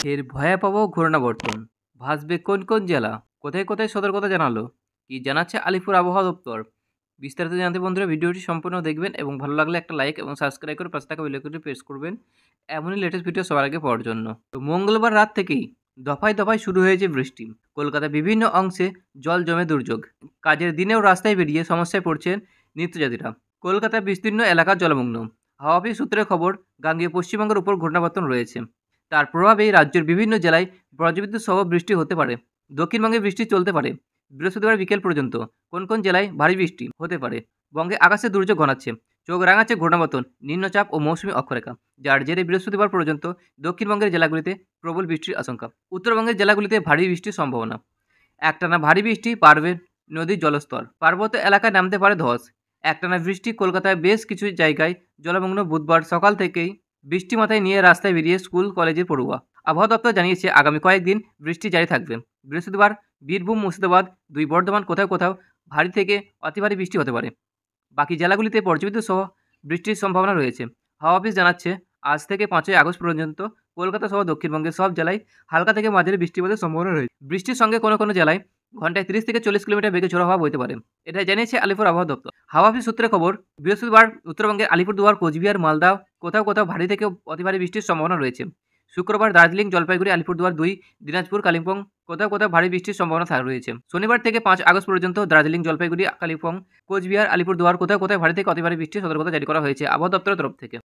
ফের ভয়াবহ ঘূর্ণাবর্তন, ভাসবে কোন কোন জেলা, কোথায় কোথায় সতর্কতা জানালো, কি জানাচ্ছে আলিপুর আবহাওয়া দপ্তর। বিস্তারিত জানতে বন্ধুরা ভিডিওটি সম্পূর্ণ দেখবেন এবং ভালো লাগলে একটা লাইক এবং সাবস্ক্রাইব করে পাশে থাকা বেল আইকনটি প্রেস করবেন এমনই লেটেস্ট ভিডিও সবার আগে পাওয়ার জন্য। তো মঙ্গলবার রাত থেকেই দফায় দফায় শুরু হয়েছে বৃষ্টি। কলকাতার বিভিন্ন অংশে জল জমে দুর্যোগ। কাজের দিনেও রাস্তায় বেরিয়ে সমস্যায় পড়ছেন নিত্যযাত্রীরা। কলকাতার বিস্তীর্ণ এলাকা জলমগ্ন। হাওয়া অফিস সূত্রের খবর, গাঙ্গেয় পশ্চিমবঙ্গের উপর ঘূর্ণাবর্তন রয়েছে। তার প্রভাবেই রাজ্যের বিভিন্ন জেলায় বজ্রবিদ্যুৎ সহ বৃষ্টি হতে পারে। দক্ষিণবঙ্গে বৃষ্টি চলতে পারে বৃহস্পতিবার বিকেল পর্যন্ত। কোন কোন জেলায় ভারী বৃষ্টি হতে পারে? বঙ্গে আকাশে দুর্যোগ ঘনাচ্ছে, চোখ রাঙাচ্ছে ঘূর্ণাবর্তন, নিম্নচাপ ও মৌসুমী অক্ষরেখা, যার জেরে বৃহস্পতিবার পর্যন্ত দক্ষিণবঙ্গের জেলাগুলিতে প্রবল বৃষ্টির আশঙ্কা। উত্তরবঙ্গের জেলাগুলিতে ভারী বৃষ্টির সম্ভাবনা। একটানা ভারী বৃষ্টি, বাড়বে নদীর জলস্তর, পার্বত্য এলাকায় নামতে পারে ধস। একটানা বৃষ্টি, কলকাতায় বেশ কিছু জায়গায় জলমগ্ন। বুধবার সকাল থেকেই বৃষ্টি মাথায় নিয়ে রাস্তায় বেরিয়ে স্কুল কলেজের পড়ুয়া। আবহাওয়া দপ্তর জানিয়েছে আগামী কয়েকদিন বৃষ্টি জারি থাকবে। বৃহস্পতিবার বীরভূম, মুর্শিদাবাদ, দুই বর্ধমান কোথাও কোথাও ভারী থেকে অতি ভারী বৃষ্টি হতে পারে। বাকি জেলাগুলিতে বজ্রবিদ্যুৎ সহ বৃষ্টির সম্ভাবনা রয়েছে। হাওয়া অফিস জানাচ্ছে আজ থেকে 5ই আগস্ট পর্যন্ত কলকাতা সহ দক্ষিণবঙ্গের সব জেলায় হালকা থেকে মাঝারি বৃষ্টিপাতের সম্ভাবনা রয়েছে। বৃষ্টির সঙ্গে কোনো কোনো জেলায় ঘন্টায় 30 থেকে 40 কিলোমিটার বেগে ঝোড়ো হাওয়া বইতে পারে। এটা জানিয়েছে আলিপুর আবহাওয়া দপ্তর। হাওয়া অফিস সূত্রে খবর, বৃহস্পতিবার উত্তরবঙ্গের আলিপুরদুয়ার, কোচবিহার, মালদা কোথাও কোথাও ভারী থেকে অতি ভারী বৃষ্টির সম্ভাবনা রয়েছে। শুক্রবার দার্জিলিং, জলপাইগুড়ি, আলিপুরদুয়ার 2, দিনাজপুর, কালিম্পং কোথাও কোথাও ভারী বৃষ্টির সম্ভাবনা রয়েছে। শনিবার থেকে 5 আগস্ট পর্যন্ত দার্জিলিং, জলপাইগুড়ি, কালিম্পং, কোচবিহার, আলিপুরদুয়ার কোথাও কোথাও ভারী থেকে অতি ভারী বৃষ্টির সতর্কতা জারি করা হয়েছে আবহাওয়া দপ্তরের তরফ থেকে।